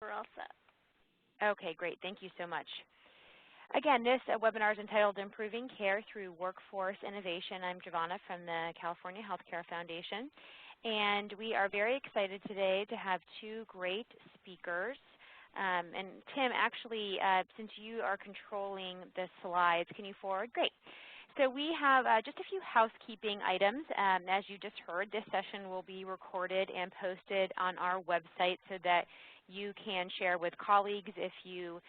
We're all set. Okay, great. Thank you so much. Again, this webinar is entitled Improving Care Through Workforce Innovation. I'm Giovanna from the California Healthcare Foundation, and we are very excited today to have two great speakers. And Tim, actually, since you are controlling the slides, can you forward? Great. So we have just a few housekeeping items. As you just heard, this session will be recorded and posted on our website so that you can share with colleagues if you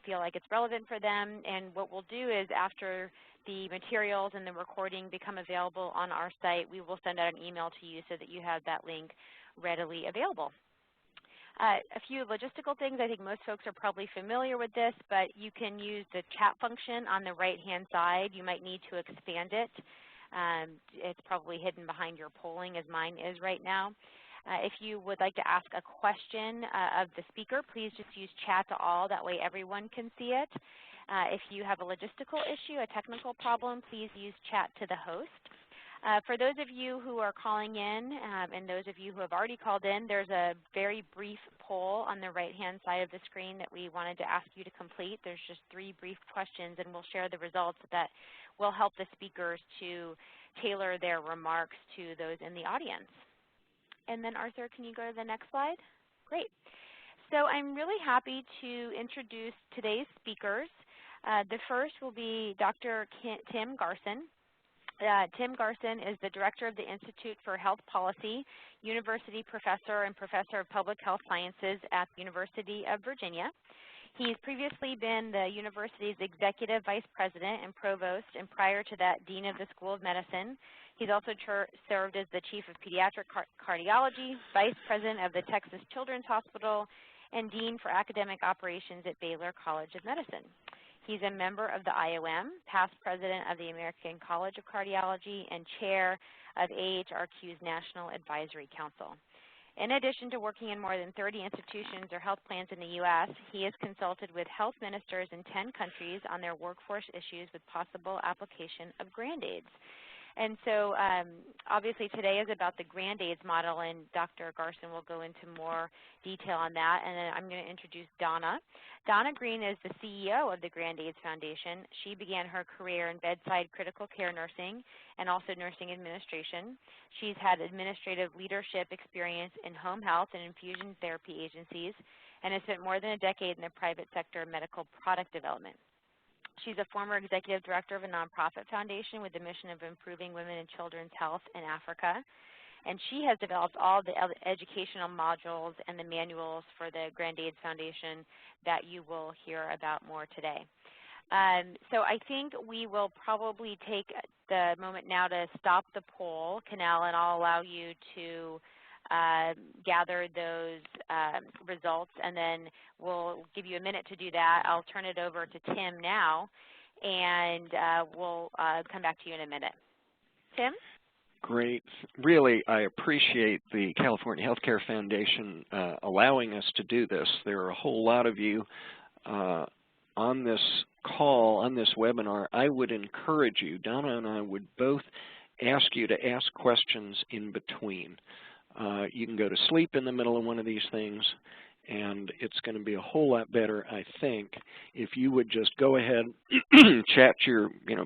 feel like it's relevant for them. And what we'll do is after the materials and the recording become available on our site, we will send out an email to you so that you have that link readily available. A few logistical things. I think most folks are probably familiar with this, but you can use the chat function on the right-hand side. You might need to expand it. It's probably hidden behind your polling, as mine is right now. If you would like to ask a question of the speaker, please just use chat to all. That way everyone can see it. If you have a logistical issue, a technical problem, please use chat to the host. For those of you who are calling in and those of you who have already called in, there's a very brief poll on the right-hand side of the screen that we wanted to ask you to complete. There's just 3 brief questions, and we'll share the results that will help the speakers to tailor their remarks to those in the audience. And then, Arthur, can you go to the next slide? Great. So I'm really happy to introduce today's speakers. The first will be Dr. Tim Garson. Tim Garson is the Director of the Institute for Health Policy, University Professor and Professor of Public Health Sciences at the University of Virginia. He's previously been the university's Executive Vice President and Provost, and prior to that, Dean of the School of Medicine. He's also served as the Chief of Pediatric Cardiology, Vice President of the Texas Children's Hospital, and Dean for Academic Operations at Baylor College of Medicine. He's a member of the IOM, past president of the American College of Cardiology, and chair of AHRQ's National Advisory Council. In addition to working in more than 30 institutions or health plans in the U.S., he has consulted with health ministers in 10 countries on their workforce issues with possible application of GRAND-AIDEs. And so obviously today is about the GRAND-AIDEs model, and Dr. Garson will go into more detail on that. And then I'm going to introduce Donna. Donna Green is the CEO of the GRAND-AIDEs Foundation. She began her career in bedside critical care nursing and also nursing administration. She's had administrative leadership experience in home health and infusion therapy agencies and has spent more than a decade in the private sector medical product development. She's a former executive director of a nonprofit foundation with the mission of improving women and children's health in Africa. And she has developed all the educational modules and the manuals for the GRAND-AIDEs Foundation that you will hear about more today. So I think we will probably take the moment now to stop the poll, Canal, and I'll allow you to gather those results, and then we'll give you a minute to do that. I'll turn it over to Tim now, and we'll come back to you in a minute. Tim? Great. Really, I appreciate the California Healthcare Foundation allowing us to do this. There are a whole lot of you on this call, on this webinar. I would encourage you, Donna and I would both ask you to ask questions in between. You can go to sleep in the middle of one of these things, and it's going to be a whole lot better, I think, if you would just go ahead, chat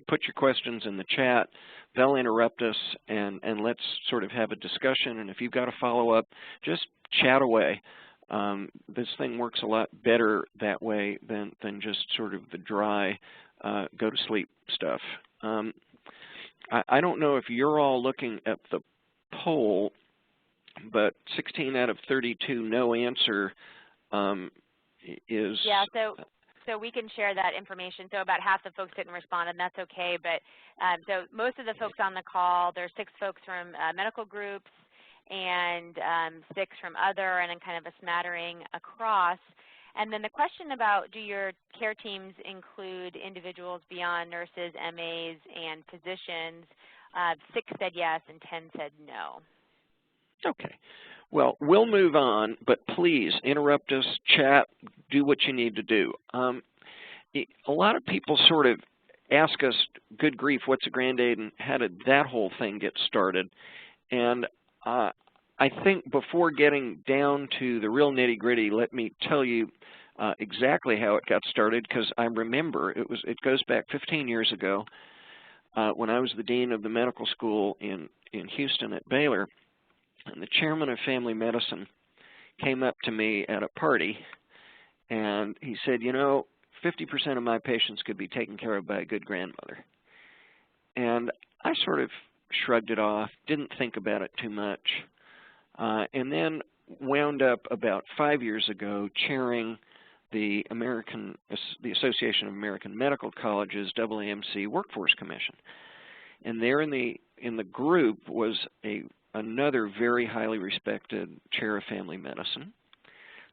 put your questions in the chat. They'll interrupt us, and let's sort of have a discussion. And if you've got a follow-up, just chat away. This thing works a lot better that way than just sort of the dry go-to-sleep stuff. I don't know if you're all looking at the poll, but 16 out of 32 no answer is... Yeah, so we can share that information. So about half the folks didn't respond, and that's okay. But so most of the folks on the call, there's 6 folks from medical groups and 6 from other, and then kind of a smattering across. And then the question about, do your care teams include individuals beyond nurses, MAs, and physicians, 6 said yes and 10 said no. Okay. Well, we'll move on, but please interrupt us, chat, do what you need to do. A lot of people sort of ask us, good grief, what's a GRAND-AIDE and how did that whole thing get started? And I think before getting down to the real nitty-gritty, let me tell you exactly how it got started, because I remember it goes back 15 years ago when I was the dean of the medical school in Houston at Baylor, and the chairman of family medicine came up to me at a party, and he said, you know, 50% of my patients could be taken care of by a good grandmother. And I sort of shrugged it off, didn't think about it too much, and then wound up about 5 years ago chairing the Association of American Medical Colleges AAMC Workforce Commission. And there in the group was another very highly respected chair of family medicine.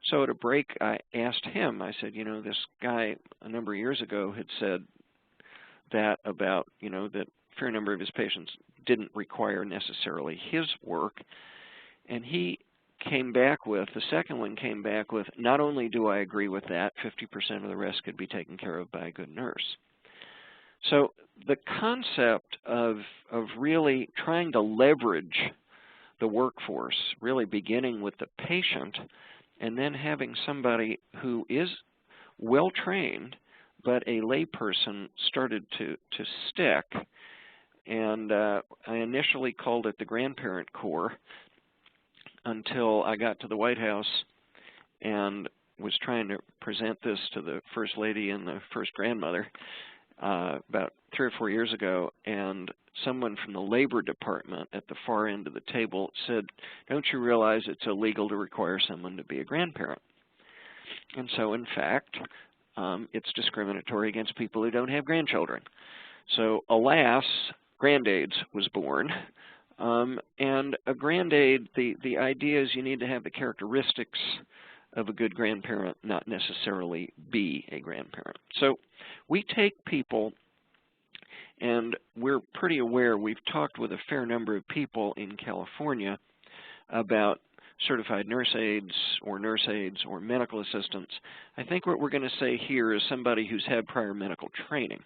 So at a break, I asked him, I said, you know, this guy a number of years ago had said that about, you know, that a fair number of his patients didn't require necessarily his work. And he came back with, the second one came back with, not only do I agree with that, 50% of the rest could be taken care of by a good nurse. So the concept of really trying to leverage the workforce, really beginning with the patient, and then having somebody who is well-trained, but a layperson started to stick. And I initially called it the Grandparent Corps until I got to the White House and was trying to present this to the First Lady and the First Grandmother about 3 or 4 years ago, and someone from the Labor Department at the far end of the table said, don't you realize it's illegal to require someone to be a grandparent? And so, in fact, it's discriminatory against people who don't have grandchildren. So, alas, GRAND-AIDE was born. And a GRAND-AIDE, the idea is you need to have the characteristics of a good grandparent, not necessarily be a grandparent. So we take people, and we're pretty aware, we've talked with a fair number of people in California about certified nurse aides or medical assistants. I think what we're going to say here is somebody who's had prior medical training.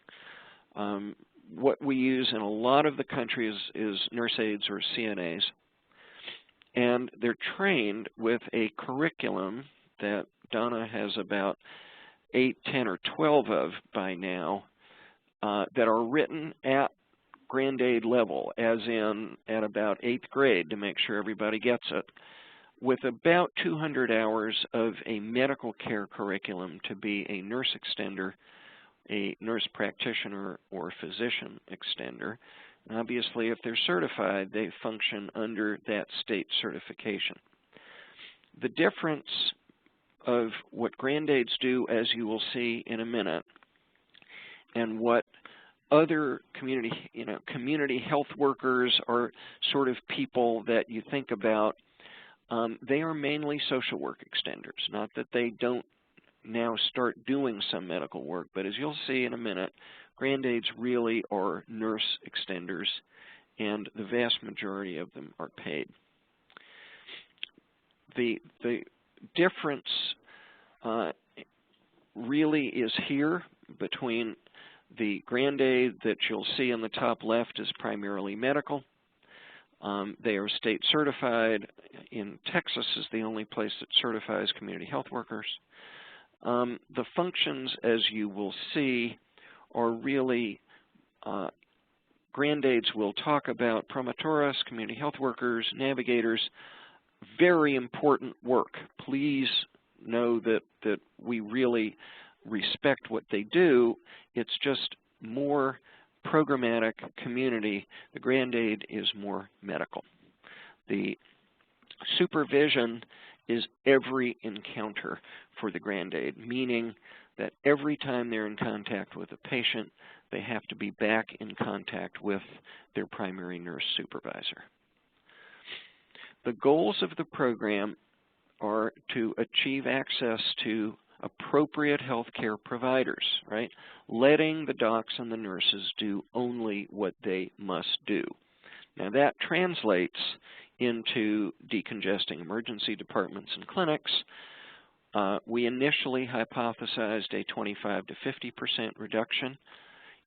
What we use in a lot of the country is nurse aides or CNAs, and they're trained with a curriculum that Donna has about 8, 10, or 12 of by now that are written at GRAND-AIDE level, as in at about 8th grade to make sure everybody gets it, with about 200 hours of a medical care curriculum to be a nurse extender, a nurse practitioner, or physician extender. And obviously, if they're certified, they function under that state certification. The difference of what GRAND-AIDEs do, as you will see in a minute, and what other community health workers are sort of people that you think about, they are mainly social work extenders. Not that they don't now start doing some medical work, but as you'll see in a minute, GRAND-AIDEs really are nurse extenders, and the vast majority of them are paid. The difference really is here between the GRAND-AIDE that you'll see in the top left is primarily medical. They are state certified. In Texas is the only place that certifies community health workers. The functions, as you will see, are really GRAND-AIDEs will talk about promotores, community health workers, navigators, very important work. Please know that we really respect what they do. It's just more programmatic community. The GRAND-AIDE is more medical. The supervision is every encounter for the GRAND-AIDE, meaning that every time they're in contact with a patient, they have to be back in contact with their primary nurse supervisor. The goals of the program are to achieve access to appropriate health care providers, right? Letting the docs and the nurses do only what they must do. Now that translates into decongesting emergency departments and clinics. We initially hypothesized a 25 to 50% reduction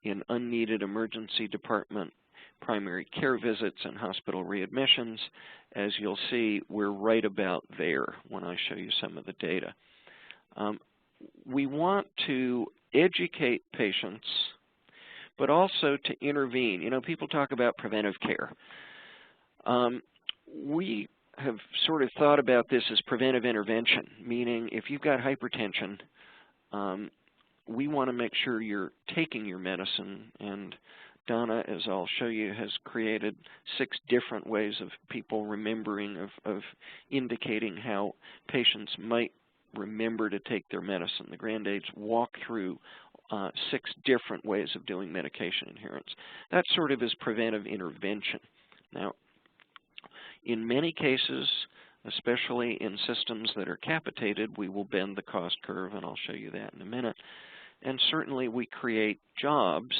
in unneeded emergency department primary care visits and hospital readmissions. As you'll see, we're right about there when I show you some of the data. We want to educate patients, but also to intervene. You know, people talk about preventive care. We have sort of thought about this as preventive intervention, meaning if you've got hypertension, we want to make sure you're taking your medicine, and Donna, as I'll show you, has created 6 different ways of people remembering, of indicating how patients might remember to take their medicine. The GRAND-AIDEs walk through 6 different ways of doing medication adherence. That sort of is preventive intervention. Now, in many cases, especially in systems that are capitated, we will bend the cost curve, and I'll show you that in a minute. And certainly we create jobs.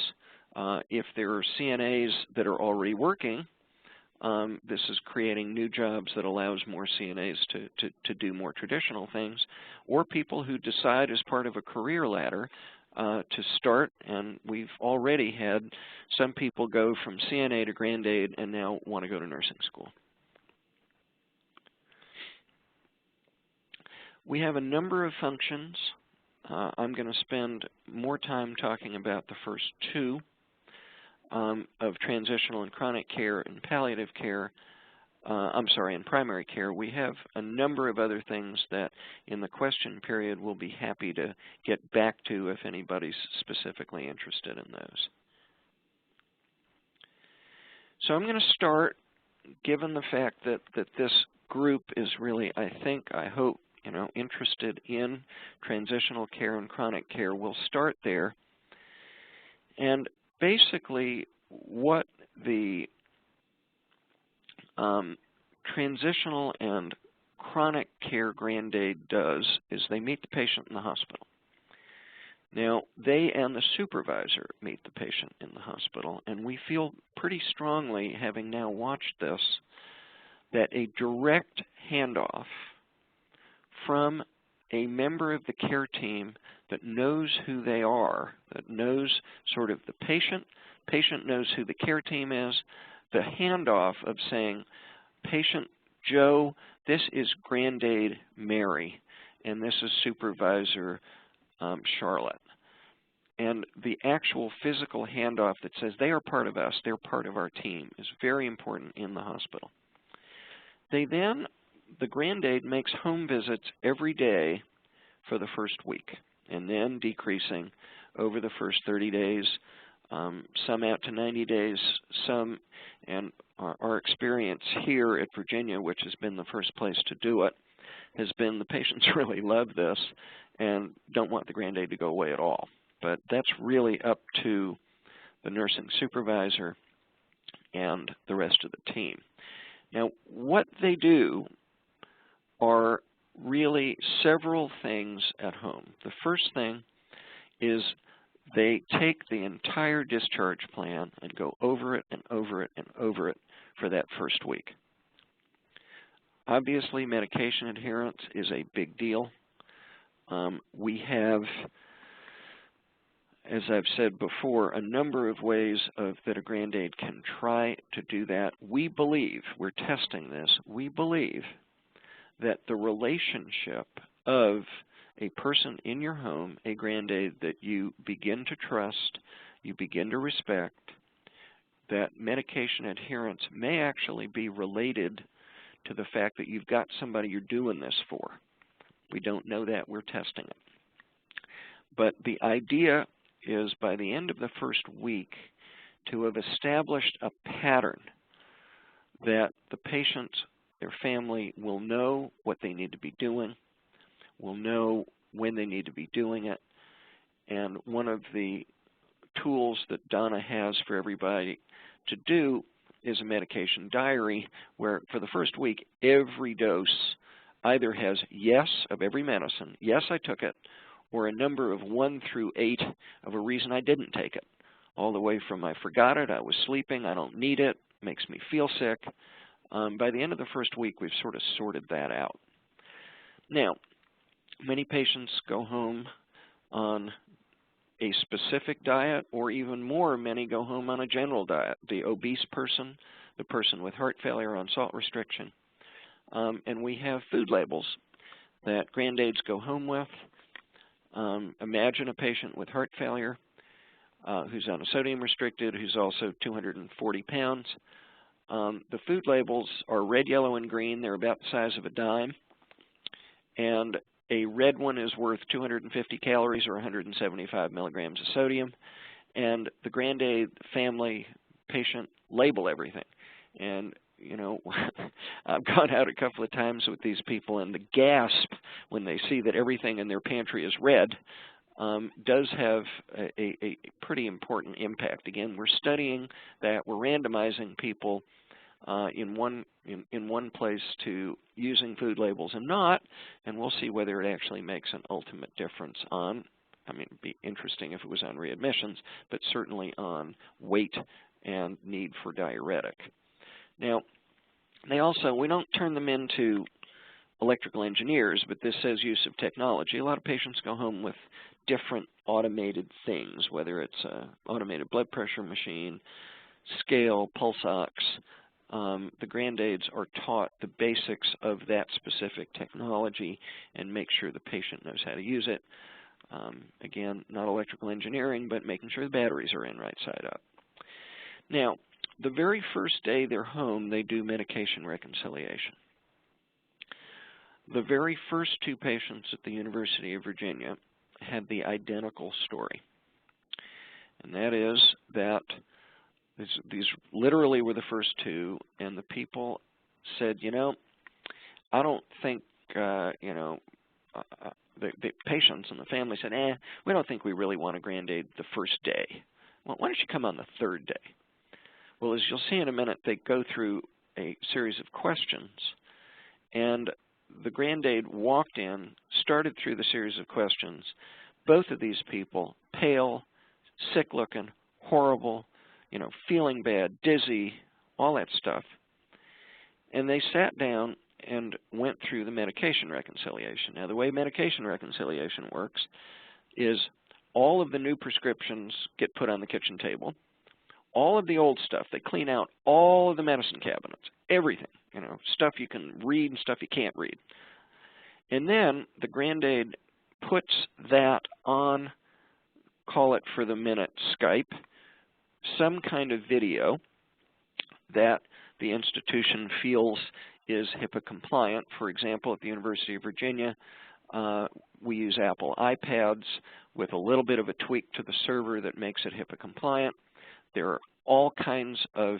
If there are CNAs that are already working, this is creating new jobs that allows more CNAs to do more traditional things, or people who decide as part of a career ladder to start, and we've already had some people go from CNA to GRAND-AIDE and now want to go to nursing school. We have a number of functions. I'm going to spend more time talking about the first 2 of transitional and chronic care and palliative care. In primary care. We have a number of other things that in the question period we'll be happy to get back to if anybody's specifically interested in those. So I'm going to start, given the fact that this group is really, I hope, interested in transitional care and chronic care. We'll start there. And basically what the transitional and chronic care GRAND-AIDE does is they meet the patient in the hospital. Now, they and the supervisor meet the patient in the hospital, and we feel pretty strongly, having now watched this, that a direct handoff from a member of the care team that knows who they are, that knows sort of the patient knows who the care team is, the handoff of saying, patient Joe, this is GRAND-AIDE Mary, and this is supervisor Charlotte. And the actual physical handoff that says they are part of us, they're part of our team, is very important in the hospital. The GRAND-AIDE makes home visits every day for the first week, and then decreasing over the first 30 days, some out to 90 days, some, and our experience here at Virginia, which has been the first place to do it, has been the patients really love this and don't want the GRAND-AIDE to go away at all. But that's really up to the nursing supervisor and the rest of the team. Now, what they do are really several things at home. The first thing is they take the entire discharge plan and go over it and over it and over it for that first week. Obviously, medication adherence is a big deal. We have, as I've said before, a number of ways that a GRAND-AIDE can try to do that. We believe, we're testing this, we believe that the relationship of a person in your home, a GRAND-AIDE that you begin to trust, you begin to respect, that medication adherence may actually be related to the fact that you've got somebody you're doing this for. We don't know that, we're testing it. But the idea is by the end of the first week to have established a pattern that the patient, their family, will know what they need to be doing, will know when they need to be doing it. And one of the tools that Donna has for everybody to do is a medication diary where for the first week every dose either has yes of every medicine, yes I took it, or a number of 1 through 8 of a reason I didn't take it. All the way from I forgot it, I was sleeping, I don't need it, makes me feel sick. By the end of the first week we've sort of sorted that out. Now, many patients go home on a specific diet, or even more, many go home on a general diet. The obese person, the person with heart failure on salt restriction. And we have food labels that GRAND-AIDEs go home with. Imagine a patient with heart failure who's on a sodium restricted, who's also 240 pounds. The food labels are red, yellow, and green. They're about the size of a dime. And a red one is worth 250 calories or 175 milligrams of sodium. And the GRAND-AIDE family patient label everything. And, you know, I've gone out a couple of times with these people, and the gasp when they see that everything in their pantry is red does have a pretty important impact. Again, we're studying that. We're randomizing people in one place to using food labels and not, and we'll see whether it actually makes an ultimate difference on, I mean, it'd be interesting if it was on readmissions, but certainly on weight and need for diuretic. Now, they also, we don't turn them into electrical engineers, but this says use of technology. A lot of patients go home with different automated things, whether it's an automated blood pressure machine, scale, pulse ox. The GRAND-AIDEs are taught the basics of that specific technology and make sure the patient knows how to use it. Again, not electrical engineering, but making sure the batteries are in right side up. Now, the very first day they're home, they do medication reconciliation. The very first two patients at the University of Virginia had the identical story. And that is that these literally were the first two, and the people said, you know, I don't think, you know, the patients and the family said, we don't think we really want a GRAND-AIDE the first day. Well, why don't you come on the third day? Well, as you'll see in a minute, they go through a series of questions, and the GRAND-AIDE walked in, started through the series of questions. Both of these people, pale, sick-looking, horrible, you know, feeling bad, dizzy, all that stuff. And they sat down and went through the medication reconciliation. Now, the way medication reconciliation works is all of the new prescriptions get put on the kitchen table. All of the old stuff, they clean out all of the medicine cabinets, everything, you know, stuff you can read and stuff you can't read. And then the GRAND-AIDE puts that on, call it for the minute Skype, some kind of video that the institution feels is HIPAA compliant. For example, at the University of Virginia, we use Apple iPads with a little bit of a tweak to the server that makes it HIPAA compliant. There are all kinds of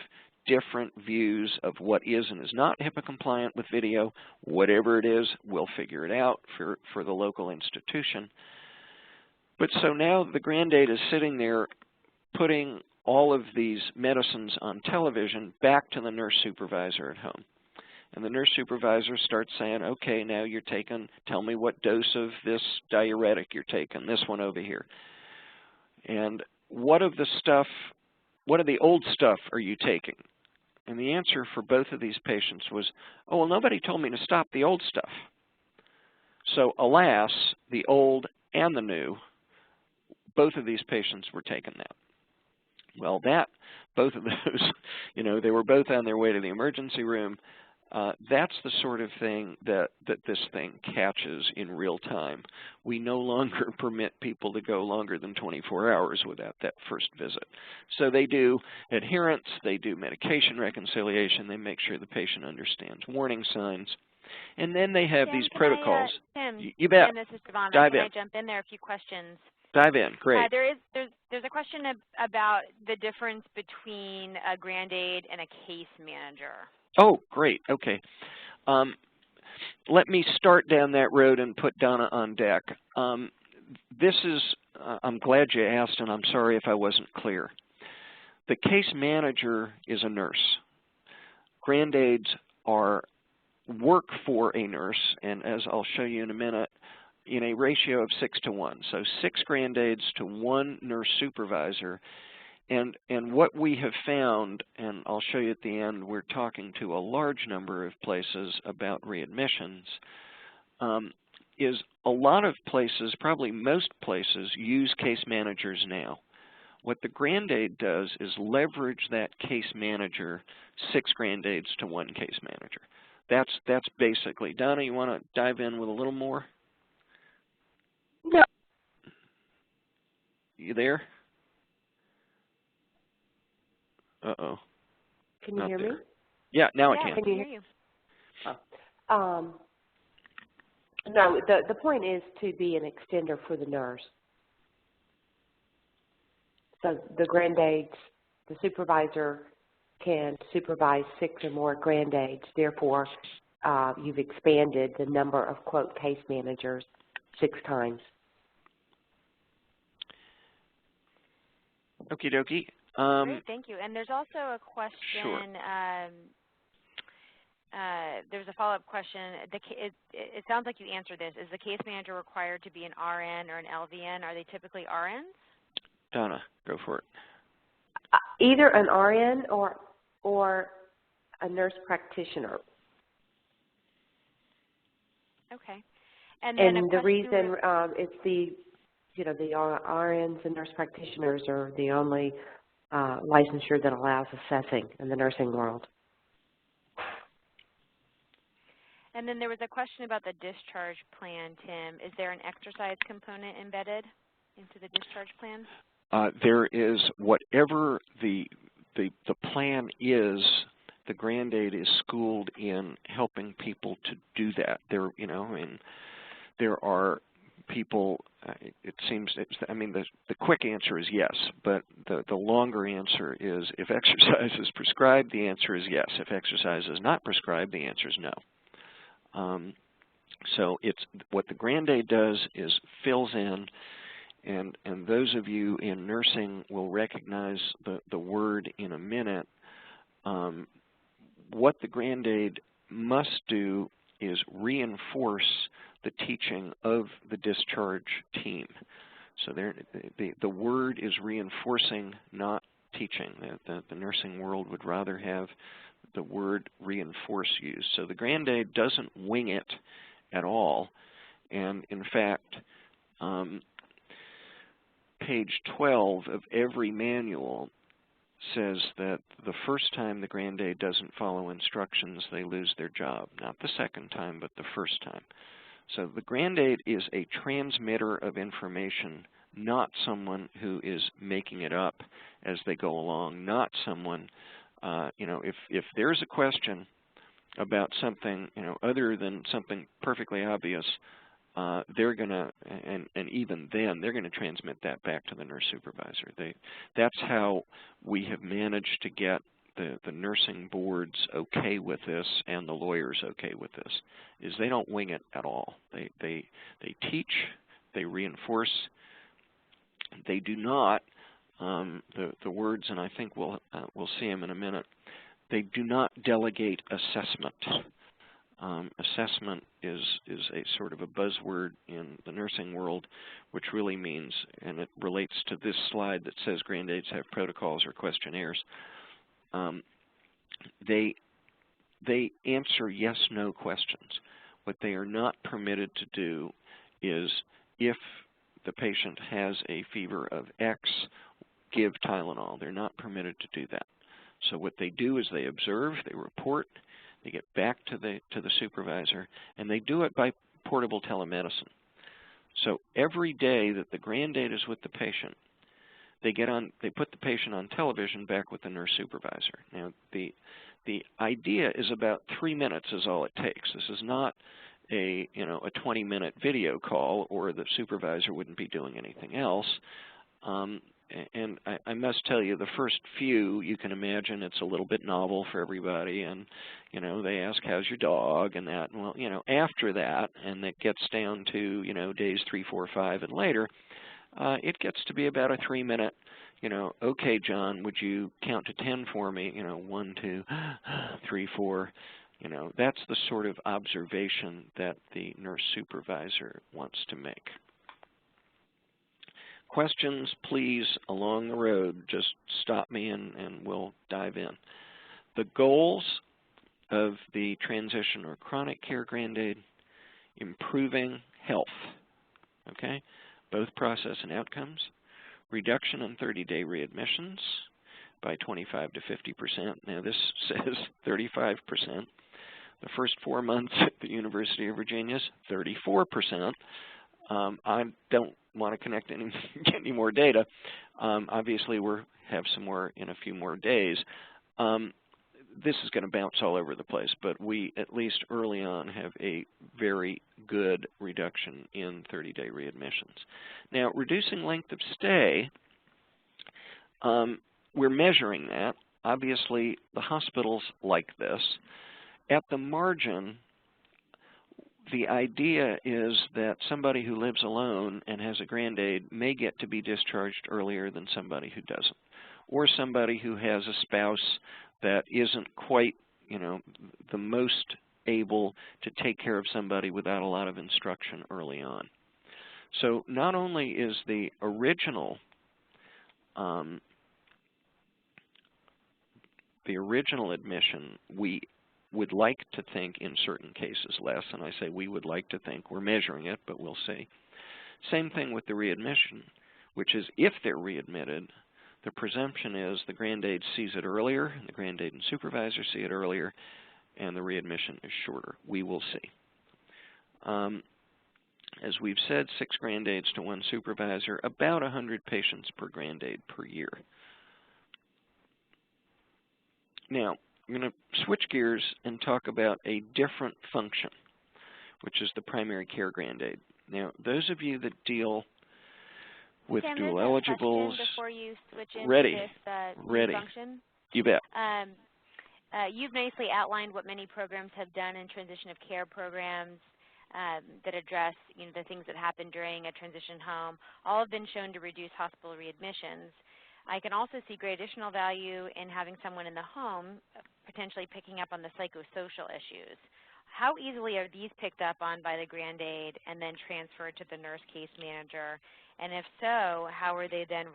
different views of what is and is not HIPAA compliant with video. Whatever it is, we'll figure it out for the local institution. But so now the GRAND-AIDE is sitting there putting all of these medicines on television back to the nurse supervisor at home. And the nurse supervisor starts saying, okay, now you're taking, tell me what dose of this diuretic you're taking, this one over here. And what of the old stuff are you taking? And the answer for both of these patients was, oh, well, nobody told me to stop the old stuff. So alas, the old and the new, both of these patients were taking that. Well, both of those, you know, they were both on their way to the emergency room. That's the sort of thing that this thing catches in real time. We no longer permit people to go longer than 24 hours without that first visit. So they do adherence, they do medication reconciliation, they make sure the patient understands warning signs, and then they have these protocols. Tim, you bet. Tim, this is Giovanna. Dive Can in. I jump in there? A few questions. Dive in. Great. There's a question about the difference between a GRAND-AIDE and a case manager. Oh, great. Okay. Let me start down that road and put Donna on deck. This is, I'm glad you asked, and I'm sorry if I wasn't clear. The case manager is a nurse. GRAND-AIDEs work for a nurse, and as I'll show you in a minute, in a ratio of 6 to 1. So 6 GRAND-AIDEs to 1 nurse supervisor. And what we have found, and I'll show you at the end, we're talking to a large number of places about readmissions, is a lot of places, probably most places, use case managers now. What the GRAND-AIDE does is leverage that case manager, 6 GRAND-AIDEs to 1 case manager. That's basically. Donna, you want to dive in with a little more? No. You there? Uh-oh. Can you hear me? Yeah, now I can. Can you hear you? Oh. No, the point is to be an extender for the nurse. So the GRAND-AIDEs, the supervisor can supervise 6 or more GRAND-AIDEs. Therefore, you've expanded the number of, quote, case managers 6 times. Okie dokie. Great, thank you. And there's also a question. Sure. There's a follow-up question. It sounds like you answered this. Is the case manager required to be an RN or an LVN? Are they typically RNs? Donna, go for it. Either an RN or a nurse practitioner. Okay. And then the reason it's the RNs and nurse practitioners are the only licensure that allows assessing in the nursing world. And then there was a question about the discharge plan, Tim. Is there an exercise component embedded into the discharge plan? There is, whatever the plan is, the GRAND-AIDE is schooled in helping people to do that. There, there are people. It seems. The quick answer is yes, but the longer answer is if exercise is prescribed, the answer is yes. If exercise is not prescribed, the answer is no. So it's what the GRAND-AIDE does is fills in, and those of you in nursing will recognize the word in a minute. What the GRAND-AIDE must do is reinforce the teaching of the discharge team. So the word is reinforcing, not teaching. The nursing world would rather have the word reinforce used. So the GRAND-AIDE doesn't wing it at all. And in fact, page 12 of every manual says that the first time the GRAND-AIDE doesn't follow instructions, they lose their job. Not the second time, but the first time. So the GRAND-AIDE is a transmitter of information, not someone who is making it up as they go along, not someone, if there's a question about something, other than something perfectly obvious, they're going to, and even then, they're going to transmit that back to the nurse supervisor. That's how we have managed to get the nursing boards okay with this and the lawyers okay with this, is they don't wing it at all. They teach, they reinforce, they do not, the words, and I think we'll see them in a minute, they do not delegate assessment. Assessment is a sort of a buzzword in the nursing world, which really means, and it relates to this slide that says GRAND-AIDEs have protocols or questionnaires. They answer yes/no questions. What they are not permitted to do is, if the patient has a fever of X, give Tylenol. They're not permitted to do that. So what they do is they observe, they report, they get back to the supervisor, and they do it by portable telemedicine. So every day that the GRAND-AIDE is with the patient, they put the patient on television back with the nurse supervisor. Now the idea is about 3 minutes is all it takes. This is not a 20-minute video call, or the supervisor wouldn't be doing anything else. And I must tell you, the first few, you can imagine it's a little bit novel for everybody, and they ask, how's your dog, and that. Well, after that, and it gets down to days 3, 4, 5, and later, it gets to be about a 3-minute, okay, John, would you count to 10 for me? 1, 2, 3, 4. That's the sort of observation that the nurse supervisor wants to make. Questions, please, along the road. Just stop me and we'll dive in. The goals of the transition or chronic care GRAND-AIDE: improving health, okay, both process and outcomes, reduction in 30-day readmissions by 25 to 50%. Now this says 35%. The first 4 months at the University of Virginia is 34%. I don't want to connect any more data. Obviously, we'll have some more in a few more days. This is going to bounce all over the place, but we, at least early on, have a very good reduction in 30-day readmissions. Now, reducing length of stay, we're measuring that. Obviously, the hospitals like this. At the margin, the idea is that somebody who lives alone and has a GRAND-AIDE may get to be discharged earlier than somebody who doesn't, or somebody who has a spouse that isn't quite, the most able to take care of somebody without a lot of instruction early on. So not only is the original admission, we would like to think in certain cases less, and I say we would like to think, we're measuring it, but we'll see. Same thing with the readmission, which is if they're readmitted, the presumption is the GRAND-AIDE sees it earlier, and the GRAND-AIDE and supervisor see it earlier, and the readmission is shorter. We will see. As we've said, 6 GRAND-AIDEs to 1 supervisor, about 100 patients per GRAND-AIDE per year. Now, I'm going to switch gears and talk about a different function, which is the primary care GRAND-AIDE. Now, those of you that deal with Tim, dual there's a eligibles, question before you switch into ready, this ready. function. You bet. You've nicely outlined what many programs have done in transition of care programs that address the things that happen during a transition home. All have been shown to reduce hospital readmissions. I can also see great additional value in having someone in the home potentially picking up on the psychosocial issues. How easily are these picked up on by the GRAND-AIDE and then transferred to the nurse case manager? And if so, how are they then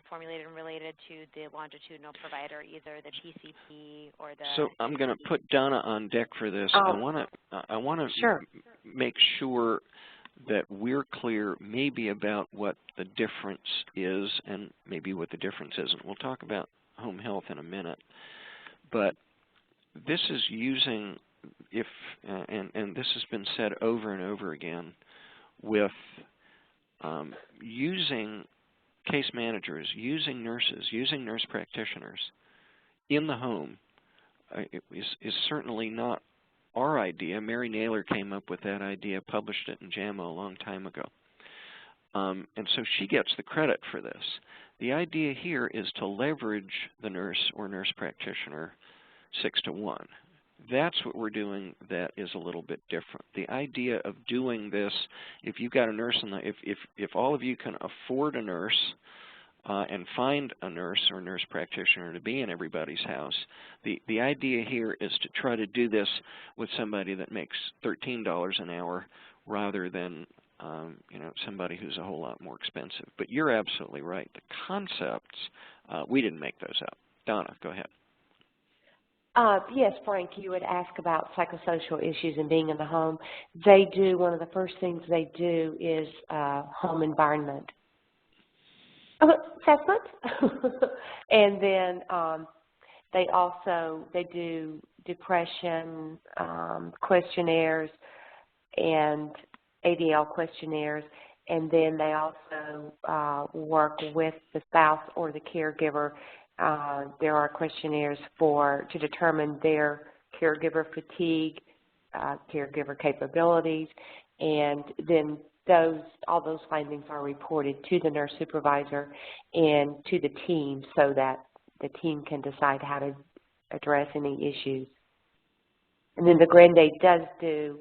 formulated and related to the longitudinal provider, either the PCP or the... So I'm going to put Donna on deck for this. I want to sure. make sure that we're clear maybe about what the difference is and maybe what the difference isn't. We'll talk about home health in a minute. But this is using, and this has been said over and over again, with using case managers, using nurses, using nurse practitioners in the home is certainly not our idea. Mary Naylor came up with that idea, published it in JAMA a long time ago. And so she gets the credit for this. The idea here is to leverage the nurse or nurse practitioner 6 to 1. That's what we're doing that is a little bit different. The idea of doing this, if you've got a nurse in the, if all of you can afford a nurse and find a nurse or nurse practitioner to be in everybody's house, the idea here is to try to do this with somebody that makes $13 an hour rather than somebody who's a whole lot more expensive. But you're absolutely right. The concepts, we didn't make those up. Donna, go ahead. Yes, Frank, you would ask about psychosocial issues and being in the home. They do, one of the first things they do is home environment assessment. And then they do depression questionnaires and ADL questionnaires. And then they also work with the spouse or the caregiver. There are questionnaires to determine their caregiver fatigue, caregiver capabilities, and then all those findings are reported to the nurse supervisor and to the team so that the team can decide how to address any issues. And then the GRAND-AIDE does do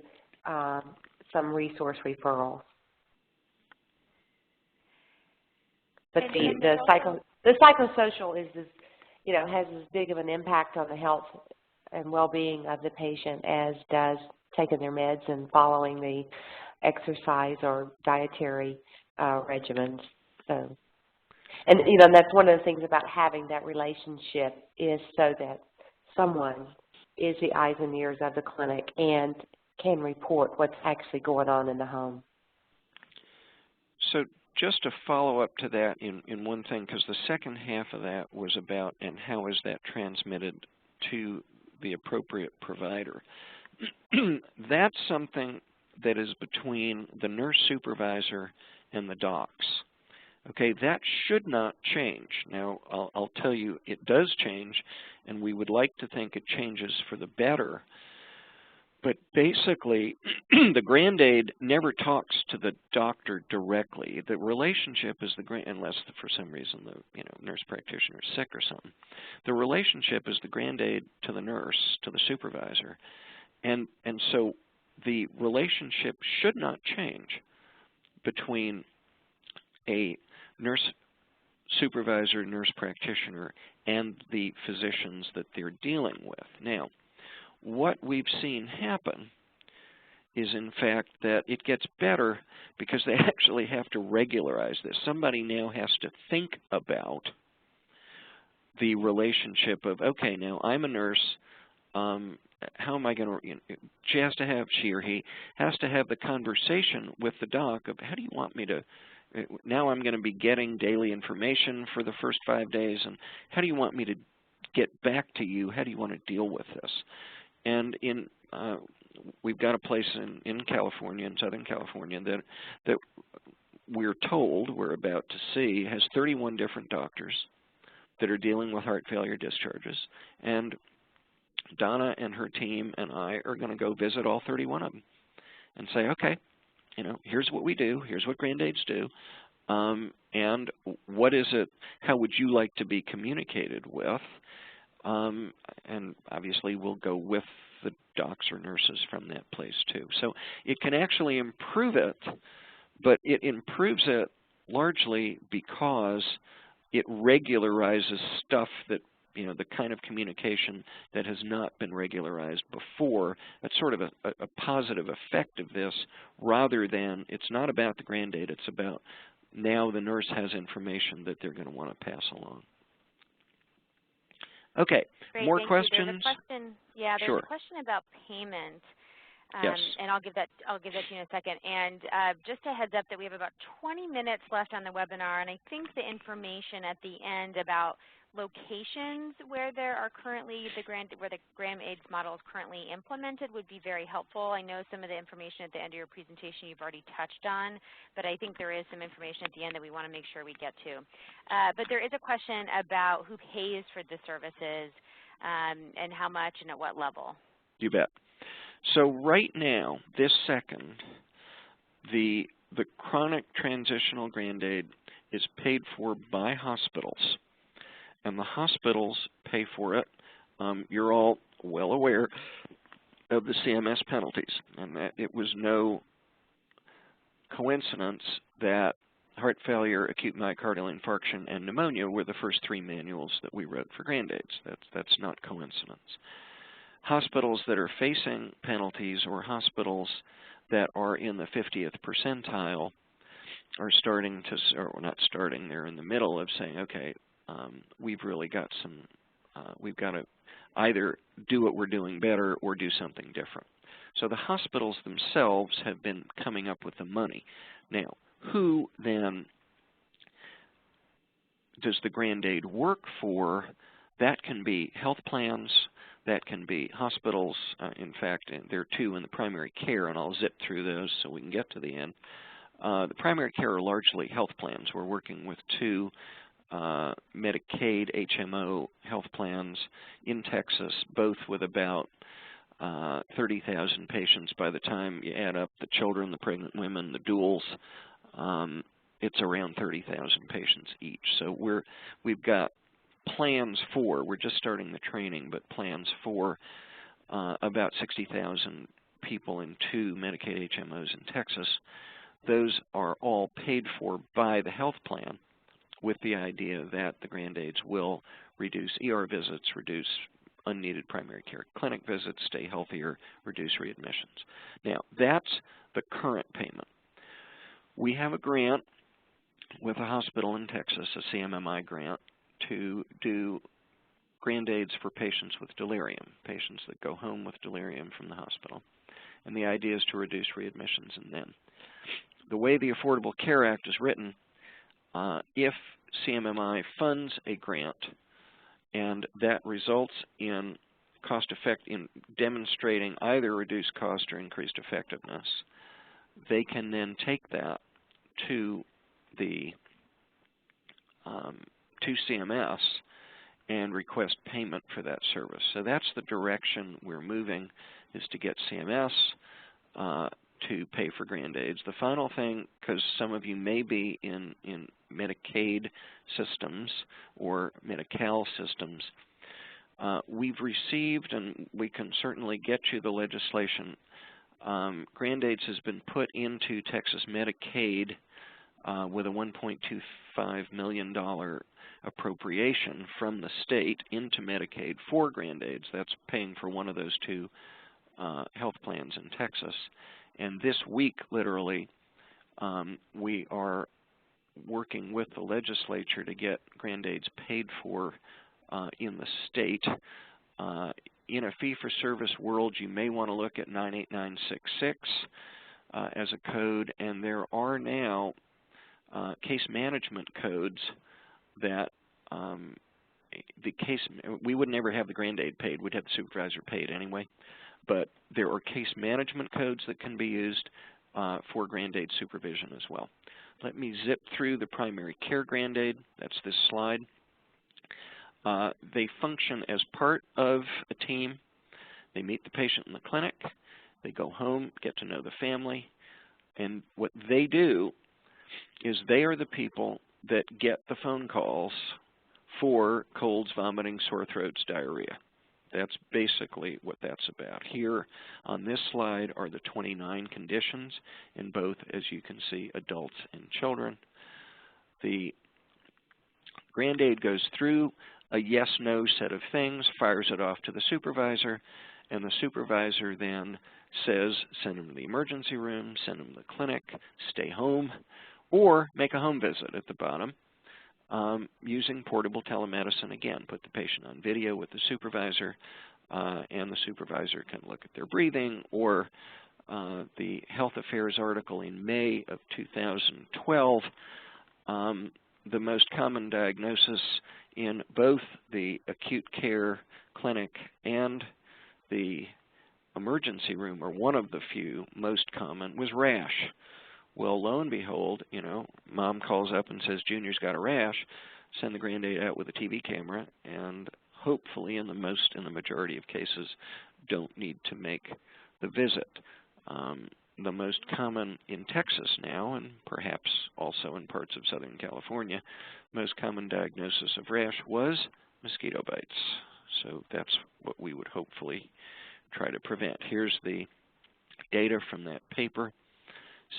some resource referrals. But the psychosocial is has as big of an impact on the health and well-being of the patient as does taking their meds and following the exercise or dietary regimens. So, and that's one of the things about having that relationship is so that someone is the eyes and ears of the clinic and can report what's actually going on in the home. So just to follow up to that in one thing, because the second half of that was about, and how is that transmitted to the appropriate provider. That's something that is between the nurse supervisor and the docs. Okay, that should not change. Now, I'll tell you it does change, and we would like to think it changes for the better. But basically, the GRAND-AIDE never talks to the doctor directly. The relationship is unless for some reason the nurse practitioner is sick or something. The relationship is the GRAND-AIDE to the nurse, to the supervisor, and so the relationship should not change between a nurse supervisor, nurse practitioner, and the physicians that they're dealing with. Now, what we've seen happen is, in fact, that it gets better because they actually have to regularize this. Somebody now has to think about the relationship of, okay, now I'm a nurse, how am I going to, she or he has to have the conversation with the doc of, how do you want me to, now I'm going to be getting daily information for the first 5 days, and how do you want me to get back to you? How do you want to deal with this? And we've got a place in California, in Southern California, that we're told, we're about to see, has 31 different doctors that are dealing with heart failure discharges. And Donna and her team and I are going to go visit all 31 of them and say, okay, here's what we do, here's what GRAND-AIDEs do, and what is it, how would you like to be communicated with? And obviously we'll go with the docs or nurses from that place too. So it can actually improve it, but it improves it largely because it regularizes stuff that, the kind of communication that has not been regularized before. That's sort of a positive effect of this, rather than, it's not about the GRAND-AIDE, it's about now the nurse has information that they're going to want to pass along. Okay, great, more questions? There's a question, there's sure. a question about payment. Yes. And I'll give that to you in a second. And just a heads up that we have about 20 minutes left on the webinar, and I think the information at the end about locations where there are currently where the GRAND-AIDE model is currently implemented would be very helpful. I know some of the information at the end of your presentation you've already touched on, but I think there is some information at the end that we want to make sure we get to. But there is a question about who pays for the services and how much and at what level. You bet. So right now, this second, the chronic transitional GRAND-AIDE is paid for by hospitals, and the hospitals pay for it. You're all well aware of the CMS penalties, and that it was no coincidence that heart failure, acute myocardial infarction, and pneumonia were the first 3 manuals that we wrote for GRAND-AIDs. That's not coincidence. Hospitals that are facing penalties, or hospitals that are in the 50th percentile, are starting to, or not starting, they're in the middle of saying, okay, we've really got some, we've got to either do what we're doing better or do something different. So the hospitals themselves have been coming up with the money. Now, who then does the GRAND-AIDE work for? That can be health plans, that can be hospitals. In fact, there are 2 in the primary care, and I'll zip through those so we can get to the end. The primary care are largely health plans. We're working with 2 Medicaid HMO health plans in Texas, both with about 30,000 patients. By the time you add up the children, the pregnant women, the duals, it's around 30,000 patients each. So we've got plans for, we're just starting the training, but plans for about 60,000 people in 2 Medicaid HMOs in Texas. Those are all paid for by the health plan, with the idea that the GRAND-AIDs will reduce ER visits, reduce unneeded primary care clinic visits, stay healthier, reduce readmissions. Now, that's the current payment. We have a grant with a hospital in Texas, a CMMI grant, to do GRAND-AIDs for patients with delirium, patients that go home with delirium from the hospital. And the idea is to reduce readmissions in them. the way the Affordable Care Act is written, if CMMI funds a grant and that results in in demonstrating either reduced cost or increased effectiveness, they can then take that to the to CMS and request payment for that service. So that's the direction we're moving, is to get CMS to pay for GRAND-AIDEs. The final thing, because some of you may be in Medicaid systems or Medi-Cal systems, we've received, and we can certainly get you the legislation, GRAND-AIDEs has been put into Texas Medicaid with a $1.25 million appropriation from the state into Medicaid for GRAND-AIDEs. That's paying for one of those two health plans in Texas. And this week, literally, we are working with the legislature to get GRAND-AIDEs paid for in the state. In a fee-for-service world, you may want to look at 98966 as a code, and there are now case management codes that we would never have the GRAND-AIDE paid, we'd have the supervisor paid anyway, but there are case management codes that can be used for GRAND-AIDE supervision as well. Let me zip through the primary care GRAND-AIDE. That's this slide. They function as part of a team. They meet the patient in the clinic. They go home, get to know the family. And what they do is they are the people that get the phone calls for colds, vomiting, sore throats, diarrhea. That's basically what that's about. Here on this slide are the 29 conditions in both, as you can see, adults and children. The GRAND-AIDE goes through a yes-no set of things, fires it off to the supervisor, and the supervisor then says, send them to the emergency room, send them to the clinic, stay home, or make a home visit at the bottom using portable telemedicine. Again, put the patient on video with the supervisor, and the supervisor can look at their breathing, or the Health Affairs article in May of 2012, the most common diagnosis in both the acute care clinic and the emergency room, or one of the few most common, was rash. Well, lo and behold, you know, mom calls up and says, Junior's got a rash, send the GRAND-AIDE out with a TV camera, and hopefully in the majority of cases don't need to make the visit. The most common in Texas now, and perhaps also in parts of Southern California, most common diagnosis of rash was mosquito bites. So that's what we would hopefully try to prevent. Here's the data from that paper.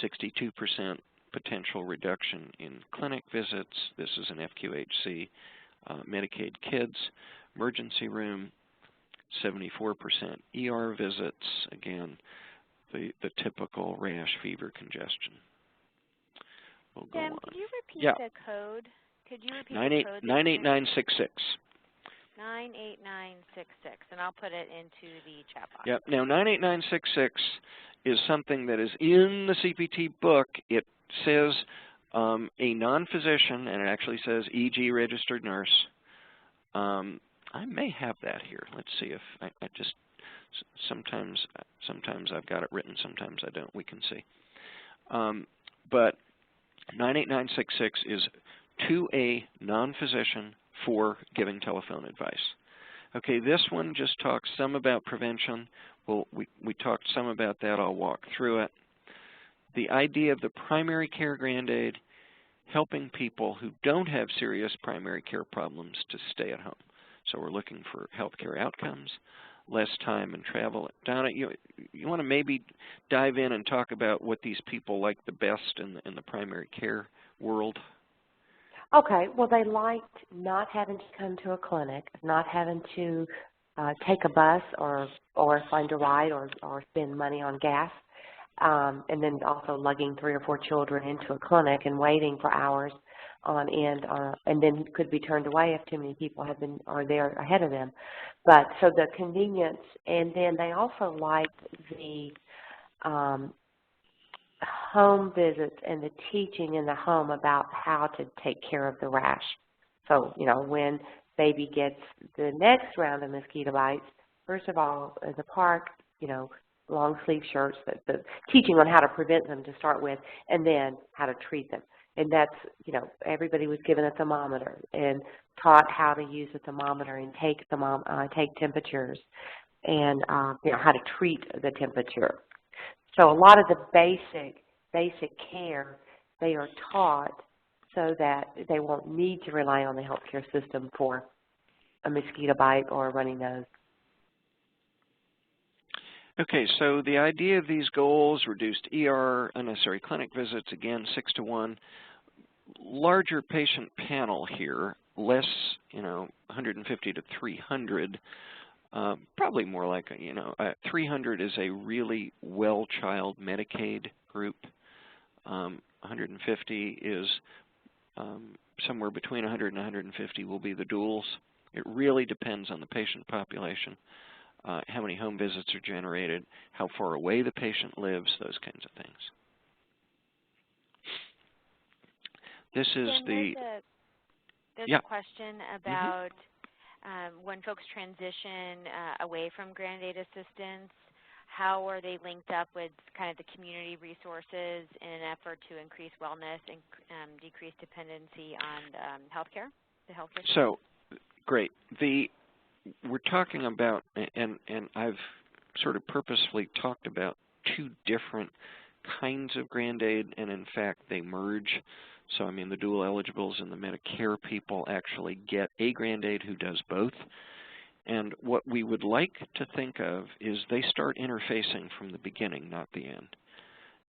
62% potential reduction in clinic visits. This is an FQHC Medicaid kids. Emergency room, 74% ER visits. Again, the typical rash, fever, congestion. We'll go on. Could you repeat the code? Could you repeat the code? 98966. 98966, and I'll put it into the chat box. Yep. Now, 98966 is something that is in the CPT book. It says a non-physician, and it actually says EG registered nurse. I may have that here. Let's see if I just sometimes I've got it written, sometimes I don't. We can see. But 98966 is to a non-physician for giving telephone advice. Okay, this one just talks some about prevention. Well, we talked some about that. I'll walk through it. The idea of the primary care GRAND-AIDE, helping people who don't have serious primary care problems to stay at home. So we're looking for healthcare outcomes, less time and travel. Donna, you want to maybe dive in and talk about what these people like the best in the primary care world? Okay, well, they liked not having to come to a clinic, not having to take a bus or find a ride or spend money on gas, and then also lugging 3 or 4 children into a clinic and waiting for hours on end, and then could be turned away if too many people are there ahead of them. But so the convenience, and then they also liked the home visits and the teaching in the home about how to take care of the rash. So, when baby gets the next round of mosquito bites, first of all, in the park, long sleeve shirts, the teaching on how to prevent them to start with, and then how to treat them. And that's, everybody was given a thermometer and taught how to use a thermometer and take temperatures and, how to treat the temperature. So a lot of the basic care they are taught so that they won't need to rely on the healthcare system for a mosquito bite or a runny nose. Okay, so the idea of these goals: reduced ER, unnecessary clinic visits, again 6 to 1, larger patient panel here, less, 150 to 300. Probably more like, 300 is a really well-child Medicaid group. 150 is somewhere between 100 and 150 will be the duals. It really depends on the patient population, how many home visits are generated, how far away the patient lives, those kinds of things. This is there's a question about when folks transition away from GRAND-AIDE assistance, how are they linked up with kind of the community resources in an effort to increase wellness and decrease dependency on healthcare, the healthcare system? So, great. We're talking about, and I've sort of purposefully talked about two different kinds of GRAND-AIDE, and in fact they merge. So I mean the dual eligibles and the Medicare people actually get a GRAND-AIDE who does both. And what we would like to think of is they start interfacing from the beginning, not the end.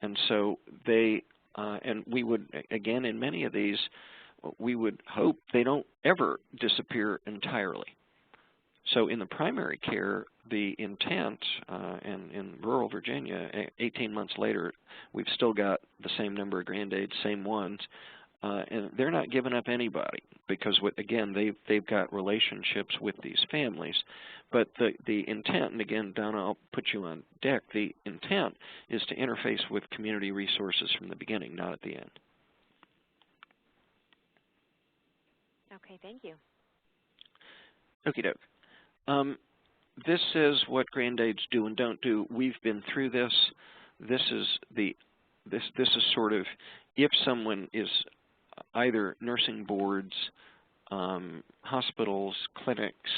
And so they, and we would, again, in many of these, we would hope they don't ever disappear entirely. So in the primary care, the intent, and in rural Virginia, 18 months later, we've still got the same number of GRAND-AIDs, same ones, and they're not giving up anybody because, again, they've got relationships with these families. But the intent, and again, Donna, I'll put you on deck, the intent is to interface with community resources from the beginning, not at the end. Okay, thank you. Okie doke. This is what GRAND-AIDs do and don't do. We've been through this. This is sort of if someone is either nursing boards, hospitals, clinics,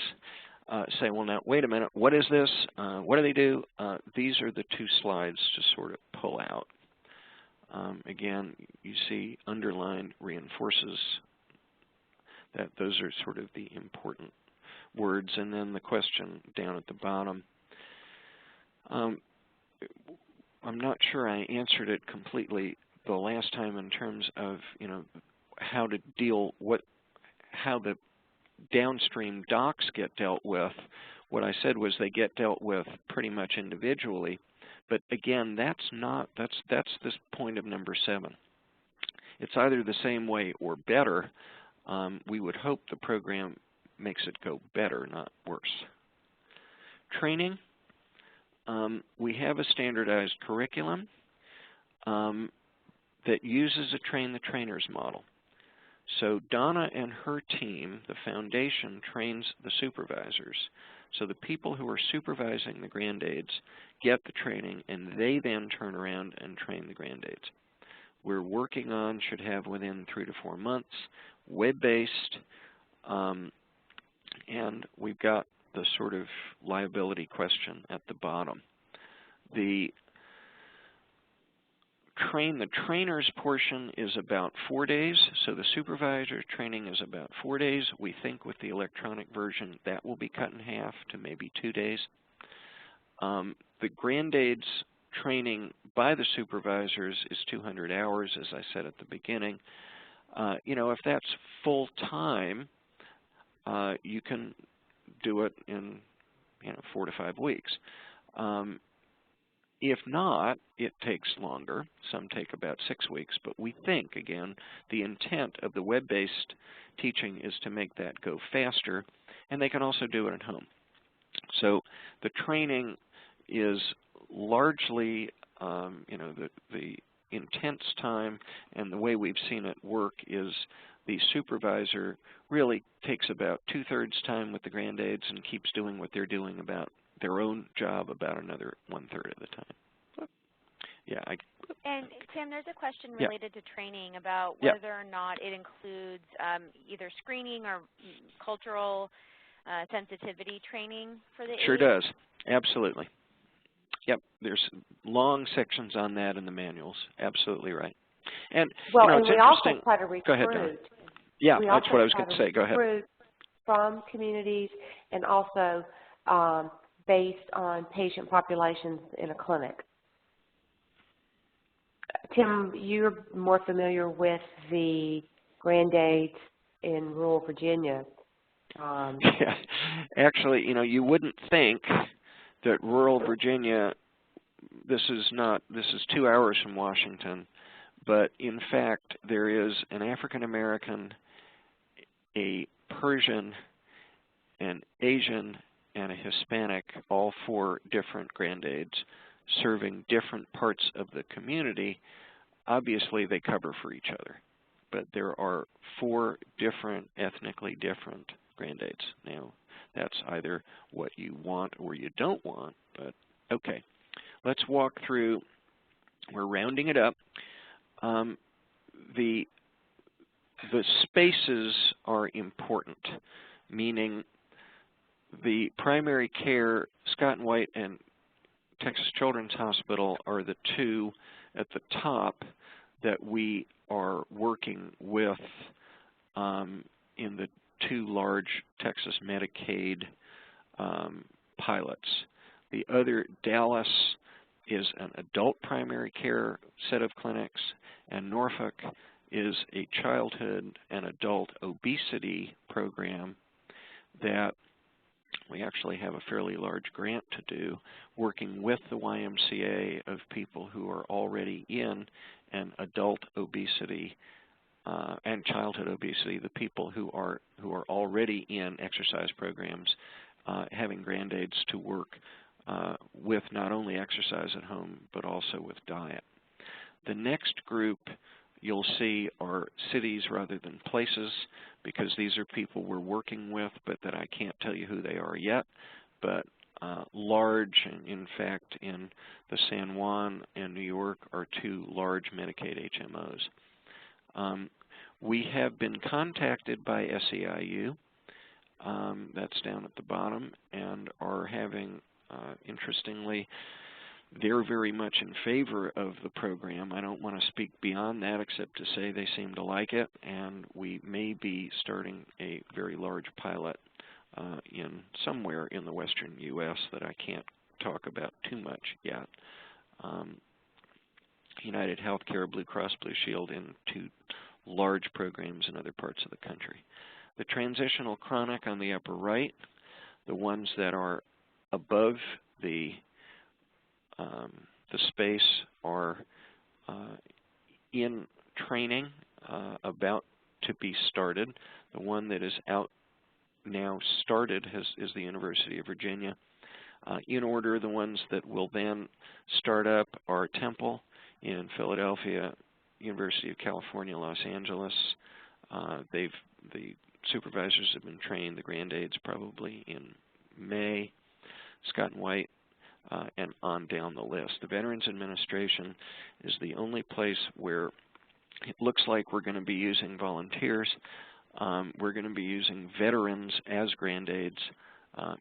say, well, now, wait a minute, what is this? What do they do? These are the two slides to sort of pull out. Again, you see underlined reinforces that those are sort of the important words, and then the question down at the bottom. I'm not sure I answered it completely the last time in terms of, how to deal, how the downstream docs get dealt with. What I said was they get dealt with pretty much individually, but again, that's this point of number 7. It's either the same way or better. We would hope the program makes it go better, not worse. Training, we have a standardized curriculum that uses a train the trainers model. So Donna and her team, the foundation, trains the supervisors. So the people who are supervising the GRAND-AIDs get the training, and they then turn around and train the GRAND-AIDs. We're working on, should have within 3 to 4 months, web-based, and we've got the sort of liability question at the bottom. The train the trainers portion is about 4 days, so the supervisor training is about 4 days. We think with the electronic version that will be cut in half to maybe 2 days. The GRAND-AIDs training by the supervisors is 200 hours, as I said at the beginning. If that's full-time, you can do it in 4 to 5 weeks. If not, it takes longer. Some take about 6 weeks, but we think, again, the intent of the web-based teaching is to make that go faster, and they can also do it at home. So the training is largely, the intense time, and the way we've seen it work is the supervisor really takes about 2/3 time with the GRAND-AIDEs and keeps doing what they're doing about their own job about another 1/3 of the time. Yeah. And Tim, there's a question related to training about whether or not it includes either screening or cultural sensitivity training for the Sure aides. does. Absolutely. Yep. There's long sections on that in the manuals. Absolutely right. And well, you know, and it's we interesting. also try to recruit. Go ahead, Don. Yeah, that's what I was going to say. Go ahead. Recruit from communities and also based on patient populations in a clinic. Tim, you're more familiar with the GRAND-AIDEs in rural Virginia. Yeah. Actually, you know, you wouldn't think that rural Virginia, this is 2 hours from Washington, but in fact there is an African American, a Persian, an Asian, and a Hispanic, all 4 different GRAND-AIDEs serving different parts of the community. Obviously they cover for each other, but there are 4 different, ethnically different GRAND-AIDEs. Now, that's either what you want or you don't want, but okay. Let's walk through, we're rounding it up. The spaces are important, meaning the primary care, Scott and White and Texas Children's Hospital are the 2 at the top that we are working with in the 2 large Texas Medicaid pilots. The other, Dallas, is an adult primary care set of clinics, and Norfolk is a childhood and adult obesity program that we actually have a fairly large grant to do, working with the YMCA of people who are already in an adult obesity and childhood obesity, the people who are already in exercise programs, having GRAND-AIDEs to work with not only exercise at home, but also with diet. The next group you'll see are cities rather than places, because these are people we're working with, but that I can't tell you who they are yet, but large, and in fact in the San Juan and New York are 2 large Medicaid HMOs. We have been contacted by SEIU, that's down at the bottom, and are having, interestingly, they're very much in favor of the program. I don't want to speak beyond that except to say they seem to like it, and we may be starting a very large pilot in somewhere in the western U.S. that I can't talk about too much yet. United Healthcare, Blue Cross Blue Shield in 2 large programs in other parts of the country. The transitional chronic on the upper right, the ones that are above the space are in training, about to be started. The one that is out now started is the University of Virginia. In order, the ones that will then start up are Temple in Philadelphia, University of California, Los Angeles. The supervisors have been trained, the GRAND-AIDEs probably in May, Scott and White, and on down the list. The Veterans Administration is the only place where it looks like we're going to be using volunteers. We're going to be using veterans as GRAND-AIDEs,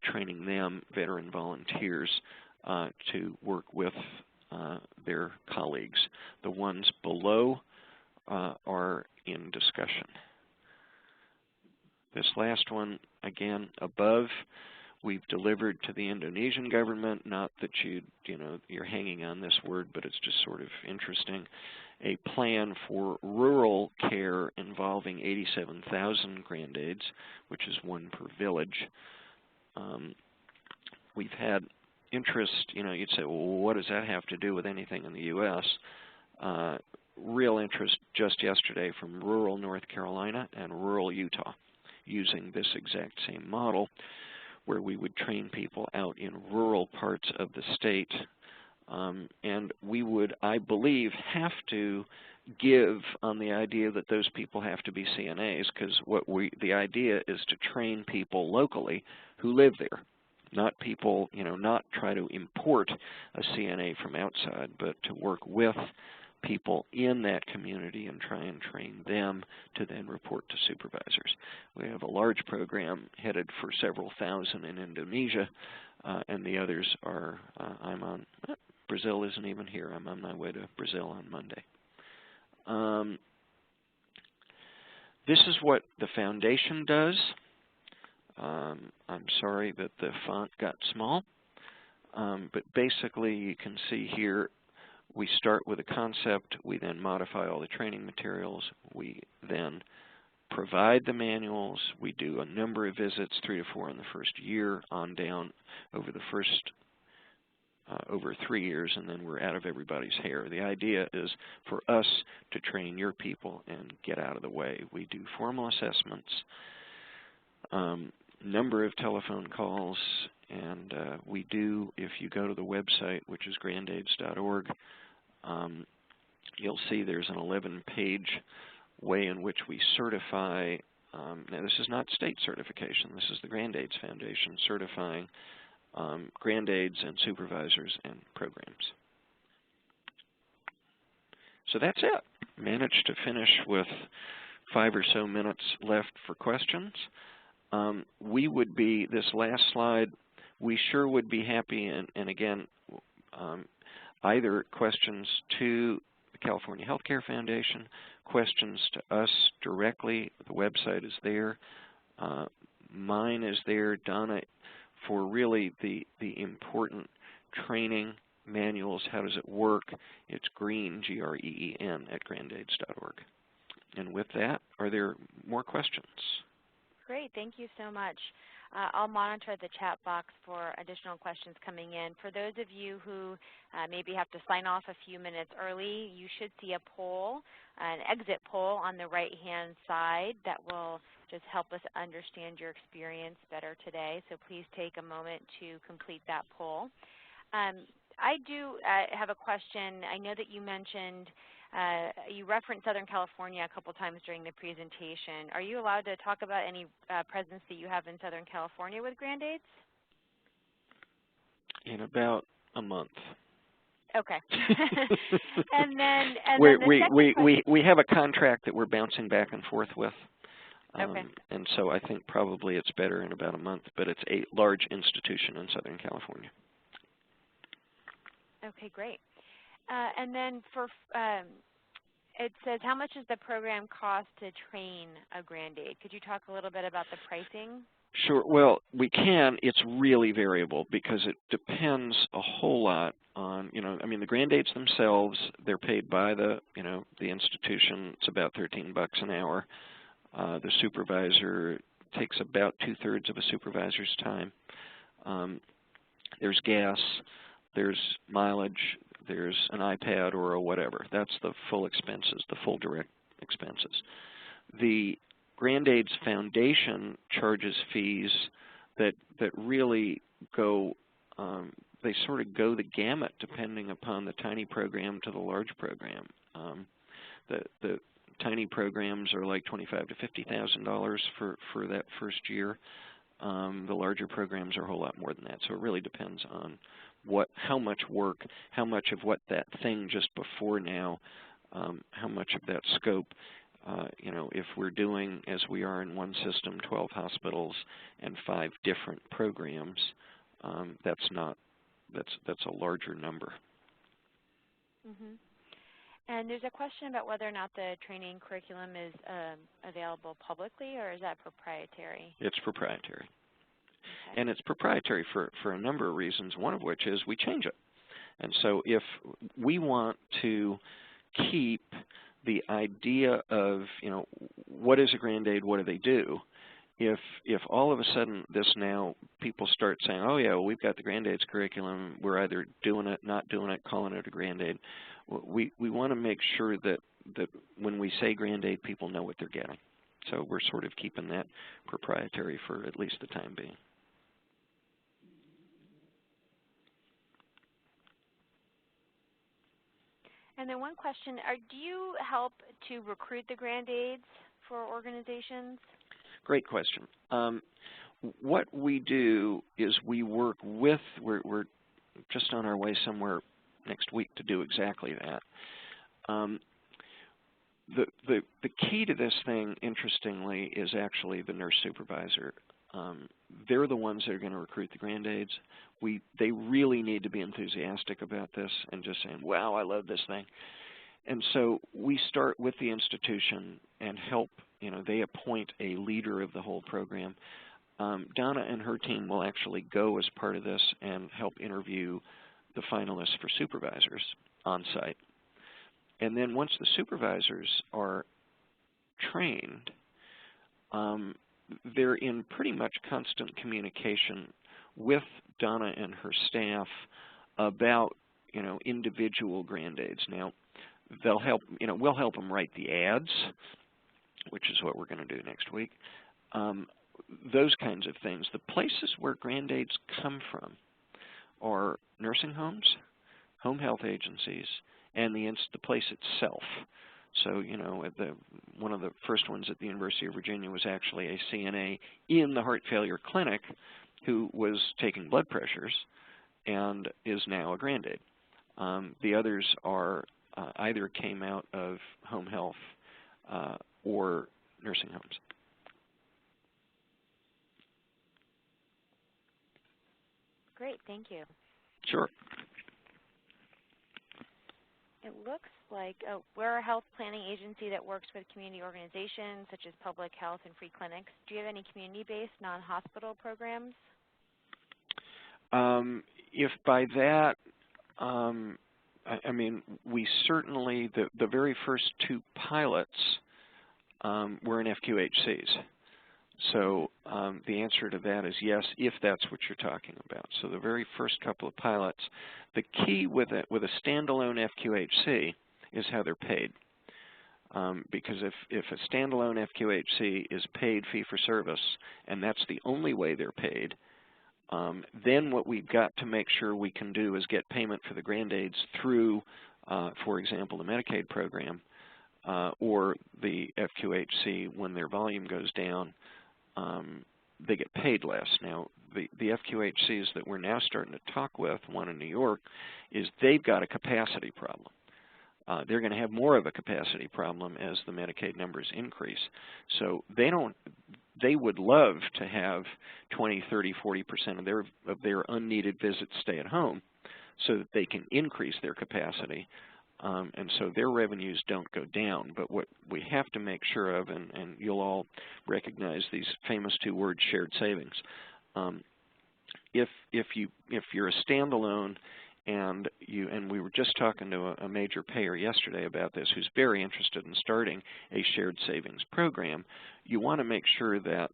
training them, veteran volunteers, to work with their colleagues. The ones below are in discussion. This last one, again, above, we've delivered to the Indonesian government, not that you're hanging on this word, but it's just sort of interesting, a plan for rural care involving 87,000 GRAND-AIDEs, which is 1 per village. We've had interest, you'd say, well, what does that have to do with anything in the U.S.? Real interest just yesterday from rural North Carolina and rural Utah using this exact same model, where we would train people out in rural parts of the state And we would, I believe, have to give on the idea that those people have to be CNAs, because the idea is to train people locally who live there, not people, not try to import a CNA from outside, but to work with people in that community and try and train them to then report to supervisors. We have a large program headed for several thousand in Indonesia, and the others are, Brazil isn't even here. I'm on my way to Brazil on Monday. This is what the foundation does. I'm sorry that the font got small, but basically you can see here we start with a concept, we then modify all the training materials, we then provide the manuals, we do a number of visits, 3 to 4 in the first year, on down over the first over 3 years, and then we're out of everybody's hair. The idea is for us to train your people and get out of the way. We do formal assessments, number of telephone calls, and we do, if you go to the website, which is GRAND-AIDES.org, you'll see there's an 11-page way in which we certify. Now, this is not state certification. This is the GRAND-AIDES Foundation certifying GRAND-AIDES and supervisors and programs. So that's it. Managed to finish with 5 or so minutes left for questions. We would be, this last slide, we sure would be happy, and again, either questions to the California Healthcare Foundation, questions to us directly. The website is there. Mine is there. Donna, for really the important training manuals, how does it work? It's green, G-R-E-E-N, at GRAND-AIDES.org. And with that, are there more questions? Great, thank you so much. I'll monitor the chat box for additional questions coming in. For those of you who maybe have to sign off a few minutes early, you should see a poll, an exit poll on the right-hand side that will just help us understand your experience better today. So please take a moment to complete that poll. I do have a question. I know that you mentioned you referenced Southern California a couple times during the presentation. Are you allowed to talk about any presence that you have in Southern California with GRAND-AIDES? In about a month. Okay. we have a contract that we're bouncing back and forth with. Okay. And so I think probably it's better in about a month, but it's a large institution in Southern California. Okay, great. And then for it says, how much does the program cost to train a GRAND-AIDE? Could you talk a little bit about the pricing? Sure. Well, we can. It's really variable because it depends a whole lot on, I mean, the GRAND-AIDES themselves, they're paid by the institution. It's about $13 an hour. The supervisor takes about 2/3 of a supervisor's time. There's gas, there's mileage, there's an iPad or a whatever. That's the full expenses, the full direct expenses. The GRAND-AIDES Foundation charges fees that really go, they sort of go the gamut depending upon the tiny program to the large program. The tiny programs are like $25,000 to $50,000 for that first year. The larger programs are a whole lot more than that. So it really depends on how much work, how much of what that thing just before now, how much of that scope. If we're doing, as we are in one system, 12 hospitals and 5 different programs, that's a larger number. Mm-hmm. And there's a question about whether or not the training curriculum is available publicly, or is that proprietary? It's proprietary. Okay. And it's proprietary for a number of reasons, one of which is we change it. And so if we want to keep the idea of, what is a GRAND-AIDE, what do they do? If all of a sudden people start saying, oh yeah, well, we've got the GRAND-AIDES curriculum, we're either doing it, not doing it, calling it a GRAND-AIDE, we want to make sure that when we say GRAND-AIDE, people know what they're getting. So we're sort of keeping that proprietary for at least the time being. And then one question, do you help to recruit the GRAND-AIDEs for organizations? Great question. What we do is we work with, we're just on our way somewhere next week to do exactly that. The key to this thing, interestingly, is actually the nurse supervisor. They're the ones that are going to recruit the GRAND-AIDEs. They really need to be enthusiastic about this and just saying, wow, I love this thing. And so we start with the institution and help, they appoint a leader of the whole program. Donna and her team will actually go as part of this and help interview the finalists for supervisors on site. And then once the supervisors are trained, they're in pretty much constant communication with Donna and her staff about, individual GRAND-AIDEs. Now, they'll help, we'll help them write the ads, which is what we're going to do next week. Those kinds of things. The places where GRAND-AIDEs come from are nursing homes, home health agencies, and the place itself. So, one of the first ones at the University of Virginia was actually a CNA in the heart failure clinic who was taking blood pressures and is now a GRAND-AIDE. The others are either came out of home health or nursing homes. Great, thank you. Sure. It looks like we're a health planning agency that works with community organizations such as public health and free clinics. Do you have any community-based non-hospital programs? If by that, I mean, we certainly, the very first two pilots were in FQHCs. So the answer to that is yes, if that's what you're talking about. So the very first couple of pilots, the key with a standalone FQHC is how they're paid. Because if a standalone FQHC is paid fee-for-service, and that's the only way they're paid, then what we've got to make sure we can do is get payment for the GRAND-AIDEs through, for example, the Medicaid program or the FQHC. When their volume goes down, they get paid less. Now, the FQHCs that we're now starting to talk with, one in New York, is they've got a capacity problem. They're going to have more of a capacity problem as the Medicaid numbers increase. So they would love to have 20, 30, 40% of their unneeded visits stay at home so that they can increase their capacity. And so their revenues don't go down. But what we have to make sure of, and you'll all recognize these famous two words, shared savings. If you're a standalone, and we were just talking to a major payer yesterday about this, who's very interested in starting a shared savings program, you want to make sure that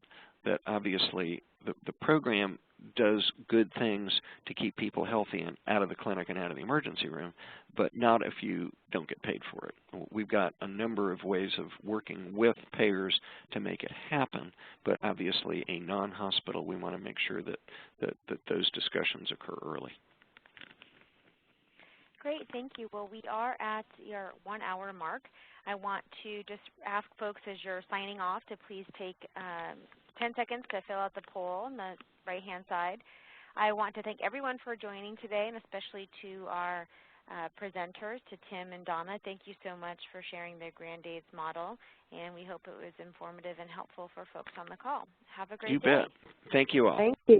obviously the program does good things to keep people healthy and out of the clinic and out of the emergency room, but not if you don't get paid for it. We've got a number of ways of working with payers to make it happen, but obviously a non-hospital, we want to make sure that those discussions occur early. Great, thank you. Well, we are at your 1 hour mark. I want to just ask folks as you're signing off to please take 10 seconds to fill out the poll on the right-hand side. I want to thank everyone for joining today, and especially to our presenters, to Tim and Donna. Thank you so much for sharing the GRAND-AIDEs model, and we hope it was informative and helpful for folks on the call. Have a great day. You bet. Thank you all. Thank you.